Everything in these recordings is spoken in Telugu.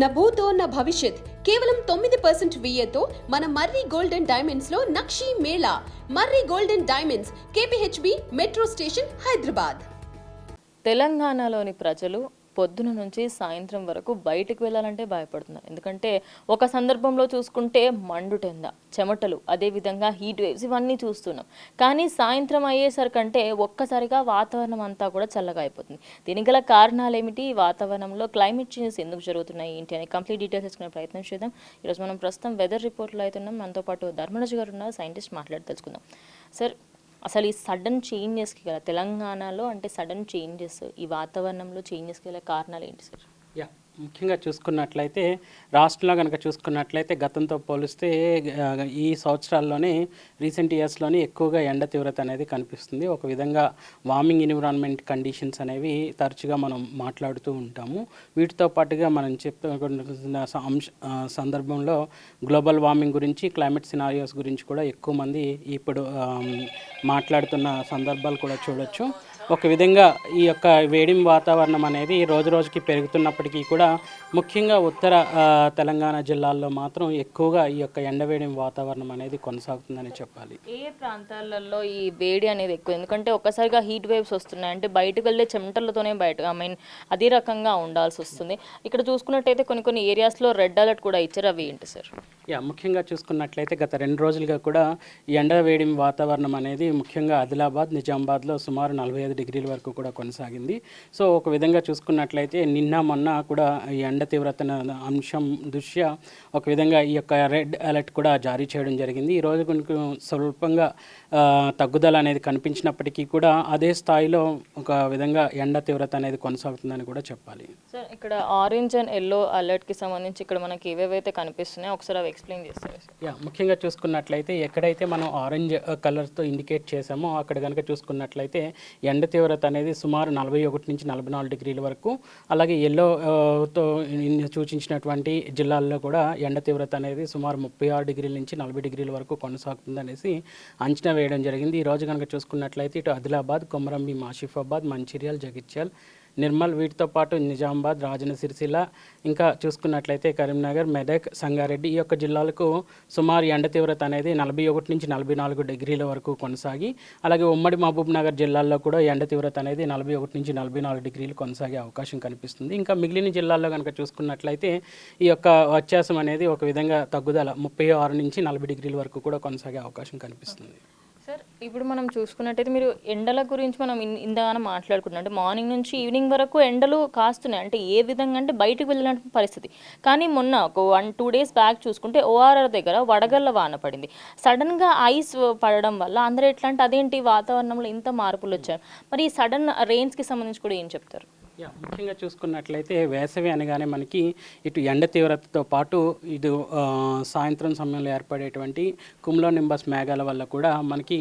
నా భూతో నా భవిష్యత్ కేవలం 9% VAతో మన మర్రి గోల్డ్ అండ్ డైమండ్స్ లో Nakshi Mela. Marri gold and diamonds, KPHB metro station, Hyderabad. తెలంగాణలోని ప్రజలు పొద్దున నుంచి సాయంత్రం వరకు బయటకు వెళ్ళాలంటే భయపడుతున్నారు. ఎందుకంటే ఒక సందర్భంలో చూసుకుంటే మండుటెండ, చెమటలు, అదేవిధంగా హీట్ వేవ్స్ ఇవన్నీ చూస్తున్నాం. కానీ సాయంత్రం అయ్యేసరికంటే ఒక్కసారిగా వాతావరణం అంతా కూడా చల్లగా అయిపోతుంది. దీనికి గల కారణాలు ఏమిటి, వాతావరణంలో క్లైమేట్ చేంజెస్ ఎందుకు జరుగుతున్నాయి ఏంటి అని కంప్లీట్ డీటెయిల్స్ తీసుకునే ప్రయత్నం చేద్దాం. ఈరోజు మనం ప్రస్తుతం వెదర్ రిపోర్ట్లో అవుతున్నాం. మనతో పాటు ధర్మరాజు గారు ఉన్నారు, సైంటిస్ట్, మాట్లాడి తెలుసుకుందాం. సార్, అసలు ఈ సడన్ చేంజెస్కి గల తెలంగాణలో అంటే సడన్ చేంజెస్, ఈ వాతావరణంలో చేంజెస్కి గల కారణాలు ఏంటి సార్? ముఖ్యంగా చూసుకున్నట్లయితే రాష్ట్రంలో కనుక చూసుకున్నట్లయితే గతంతో పోలిస్తే ఈ సంవత్సరాల్లోనే రీసెంట్ ఇయర్స్లోనే ఎక్కువగా ఎండ తీవ్రత అనేది కనిపిస్తుంది. ఒక విధంగా వార్మింగ్ ఎన్విరాన్మెంట్ కండిషన్స్ అనేవి తరచుగా మనం మాట్లాడుతూ ఉంటాము. వీటితో పాటుగా మనం చెప్తున్న సందర్భంలో గ్లోబల్ వార్మింగ్ గురించి, క్లైమేట్ సినారియోస్ గురించి కూడా ఎక్కువ మంది ఇప్పుడు మాట్లాడుతున్న సందర్భాలు కూడా చూడొచ్చు. ఒక విధంగా ఈ యొక్క వేడిమి వాతావరణం అనేది రోజు రోజుకి పెరుగుతున్నప్పటికీ కూడా ముఖ్యంగా ఉత్తర తెలంగాణ జిల్లాల్లో మాత్రం ఎక్కువగా ఈ యొక్క ఎండవేడిమి వాతావరణం అనేది కొనసాగుతుందని చెప్పాలి. ఏ ప్రాంతాలలో ఈ వేడి అనేది ఎక్కువ? ఎందుకంటే ఒక్కసారిగా హీట్ వేవ్స్ వస్తున్నాయి, అంటే బయటకు వెళ్ళే చెమటలతోనే అదే రకంగా ఉండాల్సి వస్తుంది. ఇక్కడ చూసుకున్నట్టయితే కొన్ని ఏరియాస్లో రెడ్ అలర్ట్ కూడా ఇచ్చారు. అవి ఏంటి సార్? ముఖ్యంగా చూసుకున్నట్లయితే గత 2 రోజులుగా కూడా ఈ ఎండవేడిమి వాతావరణం అనేది ముఖ్యంగా ఆదిలాబాద్, నిజామాబాద్లో సుమారు 45 డిగ్రీల వరకు కూడా కొనసాగింది. సో ఒక విధంగా చూసుకున్నట్లయితే నిన్న మొన్న కూడా ఈ ఎండ తీవ్రత అంశం దృష్ట్యా ఒక విధంగా ఈ యొక్క రెడ్ అలర్ట్ కూడా జారీ చేయడం జరిగింది. ఈరోజు కొంచెం స్వల్పంగా తగ్గుదల అనేది కనిపించినప్పటికీ కూడా అదే స్థాయిలో ఒక విధంగా ఎండ తీవ్రత అనేది కొనసాగుతుందని కూడా చెప్పాలి. సార్, ఇక్కడ ఆరెంజ్ అండ్ ఎల్లో అలర్ట్కి సంబంధించి ఇక్కడ మనకి ఏవేవైతే కనిపిస్తున్నాయో ఒకసారి అవి ఎక్స్ప్లెయిన్ చేస్తారు. ముఖ్యంగా చూసుకున్నట్లయితే ఎక్కడైతే మనం ఆరెంజ్ కలర్తో ఇండికేట్ చేసామో అక్కడ కనుక చూసుకున్నట్లయితే ఎండ తీవ్రత అనేది సుమారు 41 నుంచి 44 డిగ్రీల వరకు, అలాగే ఎల్లోతో సూచించినటువంటి జిల్లాల్లో కూడా ఎండ తీవ్రత అనేది సుమారు 36 డిగ్రీల నుంచి 40 డిగ్రీల వరకు కొనసాగుతుందనేసి అంచనా వేయడం జరిగింది. ఈరోజు కనుక చూసుకున్నట్లయితే ఇటు ఆదిలాబాద్, కొమరంభీం, ఆసిఫాబాద్, మంచిర్యాల, జగిత్యాల్, నిర్మల్, వీటితో పాటు నిజామాబాద్, రాజన్న సిరిసిల్ల, ఇంకా చూసుకున్నట్లయితే కరీంనగర్, మెదక్, సంగారెడ్డి, ఈ యొక్క జిల్లాలకు సుమారు ఎండ తీవ్రత అనేది 41 నుంచి 44 డిగ్రీల వరకు కొనసాగి, అలాగే ఉమ్మడి మహబూబ్ నగర్ జిల్లాల్లో కూడా ఎండ తీవ్రత అనేది 41 నుంచి 44 డిగ్రీలు కొనసాగే అవకాశం కనిపిస్తుంది. ఇంకా మిగిలిన జిల్లాల్లో కనుక చూసుకున్నట్లయితే ఈ యొక్క వ్యత్యాసం అనేది ఒక విధంగా తగ్గుదల 36 నుంచి 40 డిగ్రీల వరకు కూడా కొనసాగే అవకాశం కనిపిస్తుంది. సార్, ఇప్పుడు మనం చూసుకున్నట్టయితే మీరు ఎండల గురించి మనం ఇంతగానో మాట్లాడుకుంటున్నాం. అంటే మార్నింగ్ నుంచి ఈవినింగ్ వరకు ఎండలు కాస్తున్నాయి. అంటే ఏ విధంగా అంటే బయటకు వెళ్ళిన పరిస్థితి. కానీ మొన్న ఒక 1-2 డేస్ బ్యాక్ చూసుకుంటే ORR దగ్గర వడగళ్ళ వాన పడింది. సడన్గా ఐస్ పడడం వల్ల అందరూ ఎట్లా అంటే అదేంటి వాతావరణంలో ఇంత మార్పులు వచ్చాయి. మరి ఈ సడన్ రెయిన్స్కి సంబంధించి కూడా ఏం చెప్తారు? ముఖ్యంగా చూసుకున్నట్లయితే వేసవి అనగానే మనకి ఇటు ఎండ తీవ్రతతో పాటు ఇటు సాయంత్రం సమయంలో ఏర్పడేటువంటి కుమ్లో నింబస్ మేఘాల వల్ల కూడా మనకి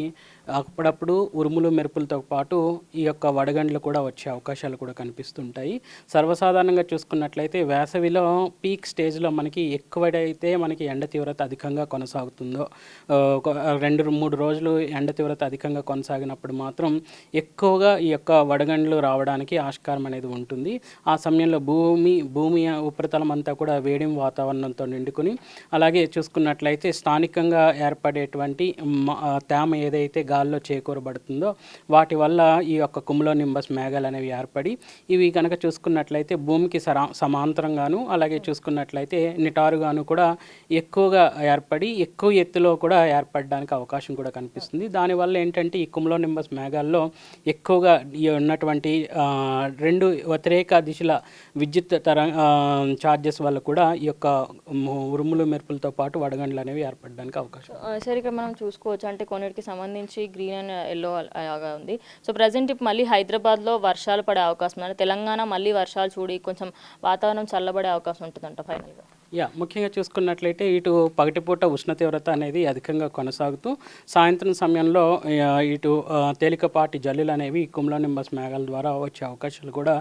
అప్పుడప్పుడు ఉరుములు మెరుపులతో పాటు ఈ యొక్క వడగండ్లు కూడా వచ్చే అవకాశాలు కూడా కనిపిస్తుంటాయి. సర్వసాధారణంగా చూసుకున్నట్లయితే వేసవిలో పీక్ స్టేజ్లో మనకి ఎక్కువైతే మనకి ఎండ తీవ్రత అధికంగా కొనసాగుతుందో 2-3 రోజులు ఎండ తీవ్రత అధికంగా కొనసాగినప్పుడు మాత్రం ఎక్కువగా ఈ యొక్క వడగండ్లు రావడానికి ఆస్కారం అనేది ఉంటుంది. ఆ సమయంలో భూమి ఉపరితలం అంతా కూడా వేడిమి వాతావరణంతో నిండుకుని, అలాగే చూసుకున్నట్లయితే స్థానికంగా ఏర్పడేటువంటి తేమ ఏదైతే గాల్లో చేకూరబడుతుందో వాటి వల్ల ఈ యొక్క కుములో నింబస్ మేఘాలు అనేవి ఏర్పడి ఇవి కనుక చూసుకున్నట్లయితే భూమికి సమాంతరంగాను, అలాగే చూసుకున్నట్లయితే నిటారుగాను కూడా ఎక్కువగా ఏర్పడి ఎక్కువ ఎత్తులో కూడా ఏర్పడడానికి అవకాశం కూడా కనిపిస్తుంది. దానివల్ల ఏంటంటే ఈ కుములో నింబస్ మేఘాల్లో ఎక్కువగా ఉన్నటువంటి 2 వ్యతిరేక దిశల విద్యుత్ ఛార్జెస్ వల్ల కూడా ఈ యొక్క ఉరుములు మెరుపులతో పాటు వడగండ్లు అనేవి ఏర్పడడానికి అవకాశం. సరే, ఇక్కడ మనం చూసుకోవచ్చు అంటే కొన్నిటికి సంబంధించి గ్రీన్ అండ్ ఎల్లో లాగా ఉంది. సో ప్రజెంట్ ఇప్పుడు మళ్ళీ హైదరాబాద్లో వర్షాలు పడే అవకాశం ఉంది. తెలంగాణ మళ్ళీ వర్షాలు చూడి కొంచెం వాతావరణం చల్లబడే అవకాశం ఉంటుందంట ఫైనల్గా. ముఖ్యంగా చూసుకున్నట్లయితే ఇటు పగటిపూట ఉష్ణ తీవ్రత అనేది అధికంగా కొనసాగుతూ సాయంత్రం సమయంలో ఇటు తేలికపాటి జల్లులు అనేవి కుములోనింబస్ మేఘాల ద్వారా వచ్చే అవకాశాలు కూడా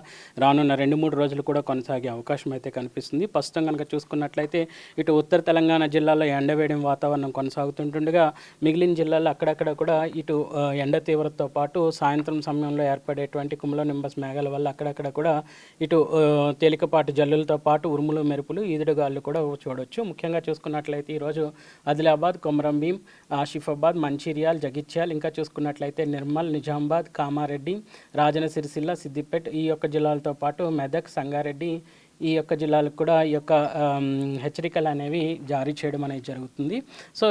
రానున్న 2-3 రోజులు కూడా కొనసాగే అవకాశం అయితే కనిపిస్తుంది. ప్రస్తుతం కనుక చూసుకున్నట్లయితే ఇటు ఉత్తర తెలంగాణ జిల్లాలో ఎండవేడి వాతావరణం కొనసాగుతుంటుండగా మిగిలిన జిల్లాల్లో అక్కడక్కడ కూడా ఇటు ఎండ తీవ్రతతో పాటు సాయంత్రం సమయంలో ఏర్పడేటువంటి కుములోనింబస్ మేఘాల వల్ల అక్కడక్కడ కూడా ఇటు తేలికపాటి జల్లులతో పాటు ఉరుములు మెరుపులు ఈదుడుగాలు కూడా చూడొచ్చు. ముఖ్యంగా చూసుకున్నట్లయితే ఈరోజు ఆదిలాబాద్, కొమరంభీం, ఆసిఫాబాద్, మంచిర్యాల్, జగిత్యాల్, ఇంకా చూసుకున్నట్లయితే నిర్మల్, నిజామాబాద్, కామారెడ్డి, రాజన్న సిరిసిల్ల, సిద్దిపేట ఈ యొక్క జిల్లాలతో పాటు మెదక్, సంగారెడ్డి ఈ యొక్క జిల్లాలకు కూడా ఈ యొక్క హెచ్చరికలు అనేవి జారీ చేయడం అనేది జరుగుతుంది. సో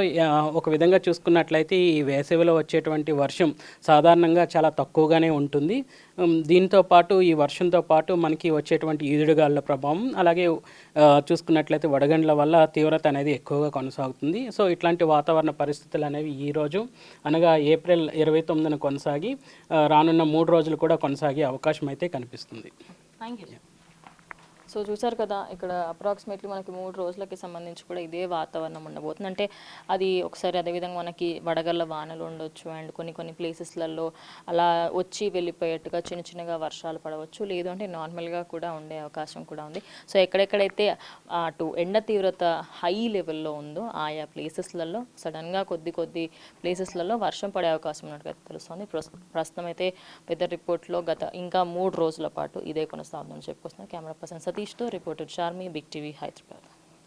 ఒక విధంగా చూసుకున్నట్లయితే ఈ వేసవిలో వచ్చేటువంటి వర్షం సాధారణంగా చాలా తక్కువగానే ఉంటుంది. దీంతో పాటు ఈ వర్షంతో పాటు మనకి వచ్చేటువంటి ఈదుడుగాళ్ళ ప్రభావం అలాగే చూసుకున్నట్లయితే వడగండ్ల వల్ల తీవ్రత అనేది ఎక్కువగా కొనసాగుతుంది. సో ఇట్లాంటి వాతావరణ పరిస్థితులు అనేవి ఈరోజు అనగా ఏప్రిల్ 29న కొనసాగి రానున్న 3 రోజులు కూడా కొనసాగే అవకాశం అయితే కనిపిస్తుంది. Thank you. సో చూసారు కదా, ఇక్కడ అప్రాక్సిమేట్లీ మనకి 3 రోజులకి సంబంధించి కూడా ఇదే వాతావరణం ఉండబోతుంది. అంటే అది ఒకసారి అదేవిధంగా మనకి వడగళ్ళ వానలు ఉండొచ్చు అండ్ కొన్ని ప్లేసెస్లలో అలా వచ్చి వెళ్ళిపోయేట్టుగా చిన్నగా వర్షాలు పడవచ్చు, లేదు అంటే నార్మల్గా కూడా ఉండే అవకాశం కూడా ఉంది. సో ఎక్కడెక్కడైతే అటు ఎండ తీవ్రత హై లెవెల్లో ఉందో ఆయా ప్లేసెస్లలో సడన్గా కొద్ది ప్లేసెస్లలో వర్షం పడే అవకాశం ఉన్నట్టుగా తెలుస్తుంది. ప్రస్తుతం అయితే వెదర్ రిపోర్ట్లో గత ఇంకా 3 రోజుల పాటు ఇదే కొనసాగుతుందని చెప్పుకొస్తున్నారు. కెమెరా పర్సన్ సతీష్తో reporter Charmi, big TV, Hyderabad.